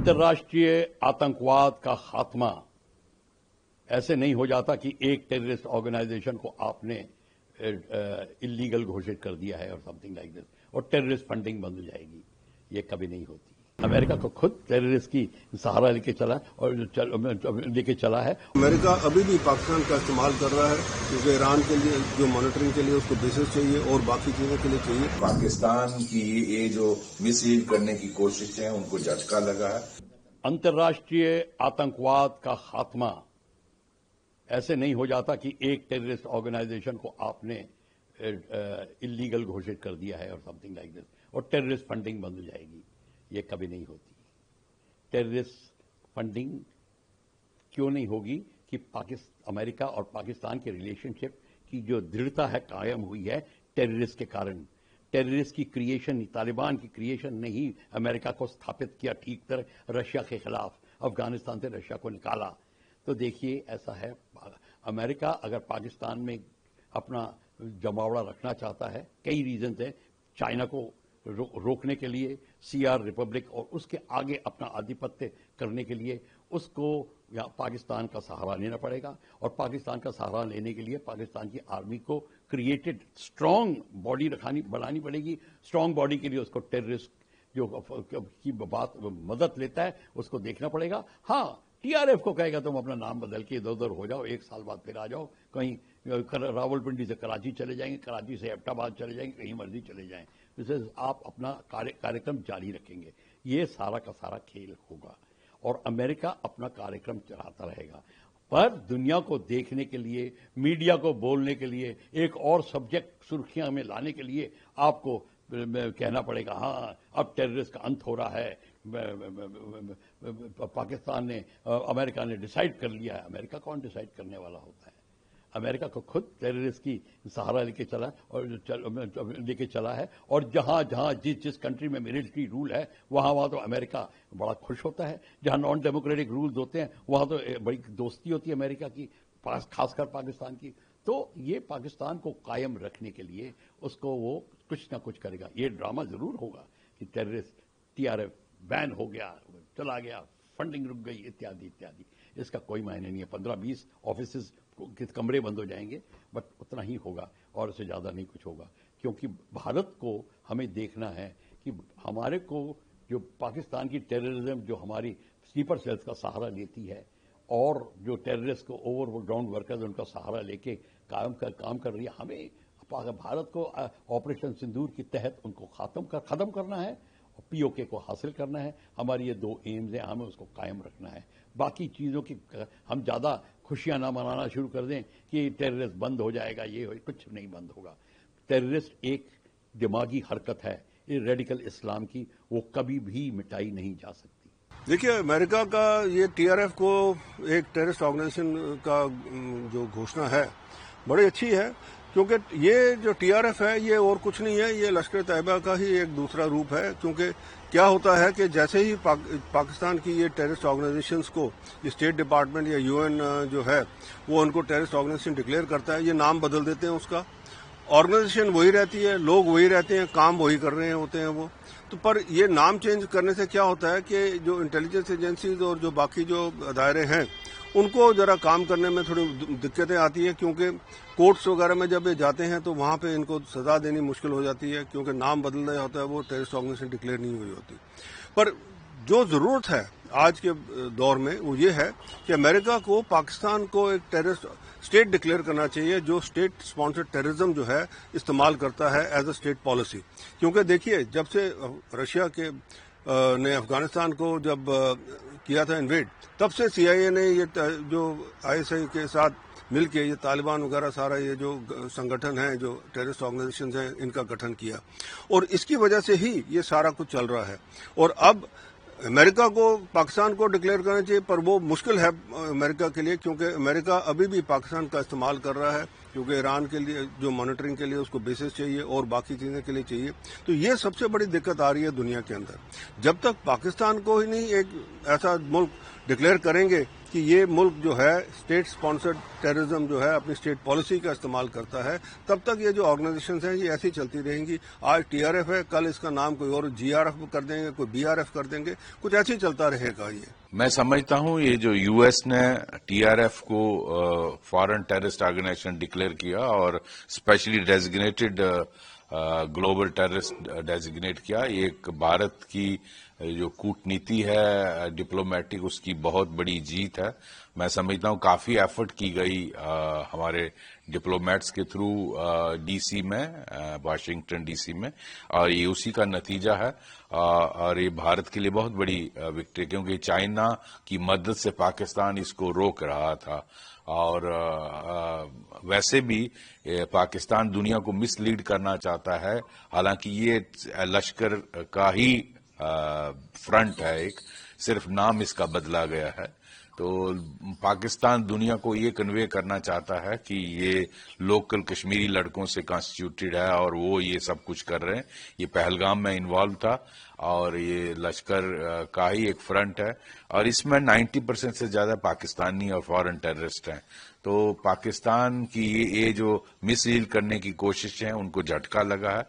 अंतर्राष्ट्रीय आतंकवाद का खात्मा ऐसे नहीं हो जाता कि एक टेररिस्ट ऑर्गेनाइजेशन को आपने इलीगल घोषित कर दिया है और समथिंग लाइक दिस और टेररिस्ट फंडिंग बंद हो जाएगी। ये कभी नहीं होती। अमेरिका को खुद टेररिस्ट की सहारा लेके चला और लेके चला है। अमेरिका अभी भी पाकिस्तान का इस्तेमाल कर रहा है क्योंकि ईरान के लिए जो मॉनिटरिंग के लिए उसको बेसिस चाहिए और बाकी चीजों के लिए चाहिए। पाकिस्तान की ये जो मिसलीड करने की कोशिशें हैं उनको झटका लगा है। अंतर्राष्ट्रीय आतंकवाद का खात्मा ऐसे नहीं हो जाता कि एक टेररिस्ट ऑर्गेनाइजेशन को आपने इलीगल घोषित कर दिया है और समथिंग लाइक दिस और टेररिस्ट फंडिंग बंद हो जाएगी। ये कभी नहीं होती। टेररिस्ट फंडिंग क्यों नहीं होगी कि अमेरिका और पाकिस्तान के रिलेशनशिप की जो दृढ़ता है कायम हुई है टेररिस्ट के कारण। टेररिस्ट की क्रिएशन, तालिबान की क्रिएशन ने ही अमेरिका को स्थापित किया ठीक तरह रशिया के खिलाफ। अफगानिस्तान से रशिया को निकाला। तो देखिए ऐसा है, अमेरिका अगर पाकिस्तान में अपना जमावड़ा रखना चाहता है, कई रीजन है, चाइना को रोकने के लिए, सीआर रिपब्लिक और उसके आगे अपना आधिपत्य करने के लिए उसको पाकिस्तान का सहारा लेना पड़ेगा। और पाकिस्तान का सहारा लेने के लिए पाकिस्तान की आर्मी को क्रिएटेड स्ट्रांग बॉडी बनानी पड़ेगी। स्ट्रांग बॉडी के लिए उसको टेररिस्ट जो की बात मदद लेता है उसको देखना पड़ेगा। हाँ, टीआरएफ को कहेगा तुम अपना नाम बदल के इधर उधर हो जाओ, एक साल बाद फिर आ जाओ, कहीं रावलपिंडी से कराची चले जाएंगे, कराची से एबटाबाद चले जाएंगे, कहीं मर्जी चले जाएं। इससे आप अपना कार्यक्रम जारी रखेंगे। ये सारा का सारा खेल होगा और अमेरिका अपना कार्यक्रम चलाता रहेगा। पर दुनिया को देखने के लिए, मीडिया को बोलने के लिए, एक और सब्जेक्ट सुर्खियां में लाने के लिए आपको कहना पड़ेगा हाँ अब टेररिस्ट का अंत हो रहा है, पाकिस्तान ने, अमेरिका ने डिसाइड कर लिया है। अमेरिका कौन डिसाइड करने वाला होता है? अमेरिका को खुद टेररिस्ट की सहारा लेके चला है और जहां जिस कंट्री में मिलिट्री रूल है वहां तो अमेरिका बड़ा खुश होता है। जहां नॉन डेमोक्रेटिक रूल्स होते हैं वहां तो बड़ी दोस्ती होती है अमेरिका की, खासकर पाकिस्तान की। तो ये पाकिस्तान को कायम रखने के लिए उसको वो कुछ ना कुछ करेगा। ये ड्रामा जरूर होगा कि टेररिस्ट टीआरएफ बैन हो गया, चला गया, फंडिंग रुक गई, इत्यादि इत्यादि। इसका कोई मायने नहीं है। 15-20 ऑफिस कमरे बंद हो जाएंगे, बट उतना ही होगा और उससे ज्यादा नहीं कुछ होगा। क्योंकि भारत को हमें देखना है कि हमारे को जो पाकिस्तान की टेररिज्म जो हमारी स्लीपर सेल्स का सहारा लेती है और जो टेररिस्ट को ओवरग्राउंड वर्कर्स उनका सहारा लेके काम कर रही है, हमें भारत को ऑपरेशन सिंदूर के तहत उनको खत्म करना है और पीओके को हासिल करना है। हमारी ये 2 एम्स हैं, हमें उसको कायम रखना है। बाकी चीजों की हम ज्यादा खुशियां ना मनाना शुरू कर दें कि टेररिस्ट बंद हो जाएगा, ये कुछ नहीं बंद होगा। टेररिस्ट एक दिमागी हरकत है, ये रेडिकल इस्लाम की, वो कभी भी मिटाई नहीं जा सकती। देखिए, अमेरिका का ये टीआरएफ को एक टेररिस्ट ऑर्गेनाइजेशन का जो घोषणा है बड़ी अच्छी है, क्योंकि ये जो टीआरएफ है ये और कुछ नहीं है, ये लश्कर तैयबा का ही एक दूसरा रूप है। क्योंकि क्या होता है कि जैसे ही पाकिस्तान की ये टेररिस्ट ऑर्गेनाइजेशंस को स्टेट डिपार्टमेंट या यूएन जो है वो उनको टेररिस्ट ऑर्गेनाइजेशन डिक्लेयर करता है, ये नाम बदल देते हैं उसका। ऑर्गेनाइजेशन वही रहती है, लोग वही रहते हैं, काम वही कर रहे होते हैं वो तो। पर ये नाम चेंज करने से क्या होता है कि जो इंटेलिजेंस एजेंसीज और जो बाकी जो दायरे हैं उनको जरा काम करने में थोड़ी दिक्कतें आती है, क्योंकि कोर्ट्स वगैरह में जब ये जाते हैं तो वहां पे इनको सजा देनी मुश्किल हो जाती है, क्योंकि नाम बदल रहा होता है, वो टेररिस्ट ऑर्गेनाइजेशन डिक्लेयर नहीं हुई होती। पर जो जरूरत है आज के दौर में वो ये है कि अमेरिका को पाकिस्तान को एक टेररिस्ट स्टेट डिक्लेयर करना चाहिए, जो स्टेट स्पॉन्सर्ड टेररिज्म जो है इस्तेमाल करता है एज अ स्टेट पॉलिसी। क्योंकि देखिए, जब से रशिया के ने अफगानिस्तान को जब किया था इन्वेड, तब से सीआईए ने ये जो आईएसआई के साथ मिलके ये तालिबान वगैरह सारा ये जो संगठन है, जो टेररिस्ट ऑर्गेनाइजेशन हैं, इनका गठन किया और इसकी वजह से ही ये सारा कुछ चल रहा है। और अब अमेरिका को पाकिस्तान को डिक्लेयर करना चाहिए, पर वो मुश्किल है अमेरिका के लिए, क्योंकि अमेरिका अभी भी पाकिस्तान का इस्तेमाल कर रहा है, क्योंकि ईरान के लिए जो मॉनिटरिंग के लिए उसको बेसिस चाहिए और बाकी चीजें के लिए चाहिए। तो ये सबसे बड़ी दिक्कत आ रही है दुनिया के अंदर। जब तक पाकिस्तान को ही नहीं एक ऐसा मुल्क डिक्लेयर करेंगे کہ یہ ملک جو ہے اسٹیٹ سپانسرڈ ٹیررزم جو ہے اپنی اسٹیٹ پالیسی کا استعمال کرتا ہے، تب تک یہ جو آرگنائزیشنز ہیں یہ ایسی چلتی رہیں گی. آج ٹی آر ایف ہے، کل اس کا نام کوئی اور جی آر ایف کر دیں گے، کوئی بی آر ایف کر دیں گے، کچھ ایسے ہی چلتا رہے گا. یہ میں سمجھتا ہوں یہ جو یو ایس نے ٹی آر ایف کو فارن ٹیررسٹ آرگنائزیشن ڈکلیئر کیا اور specially designated global terrorist designate کیا، یہ ایک بھارت کی جو کورٹنیتی ہے ڈپلومیٹک اس کی بہت بڑی جیت ہے. میں سمجھتا ہوں کافی ایفرٹ کی گئی ہمارے ڈپلومیٹس کے تھرو ڈی سی میں، واشنگٹن ڈی سی میں، اور یہ اسی کا نتیجہ ہے. اور یہ بھارت کے لیے بہت بڑی وکٹری، کیونکہ چائنا کی مدد سے پاکستان اس کو روک رہا تھا. اور ویسے بھی پاکستان دنیا کو مس لیڈ کرنا چاہتا ہے، حالانکہ یہ لشکر کا ہی فرنٹ ہے، ایک صرف نام اس کا بدلا گیا ہے. تو پاکستان دنیا کو یہ کنوے کرنا چاہتا ہے کہ یہ لوکل کشمیری لڑکوں سے کانسٹیٹیوٹیڈ ہے اور وہ یہ سب کچھ کر رہے ہیں. یہ پہلگام میں انوالو تھا اور یہ لشکر کا ہی ایک فرنٹ ہے، اور اس میں 90% سے زیادہ پاکستانی اور فارن ٹیررسٹ ہیں. تو پاکستان کی یہ جو مس لیڈ کرنے کی کوششیں ہیں ان کو جھٹکا لگا ہے،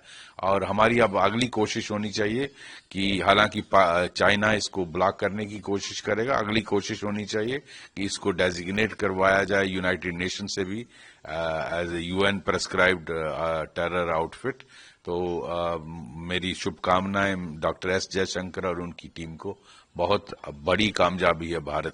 اور ہماری اب اگلی کوشش ہونی چاہیے کہ حالانکہ چائنا اس کو بلاک کرنے کی کوشش کرے گا، اگلی کوشش ہونی چاہیے کہ اس کو ڈیزگنیٹ کروایا جائے یونائٹڈ نیشن سے بھی as a U N proscribed terror آؤٹ فٹ. تو میری شبھ کامنائیں ڈاکٹر ایس جے شنکر اور ان کی ٹیم کو. بہت بڑی کامیابی ہے بھارت کی.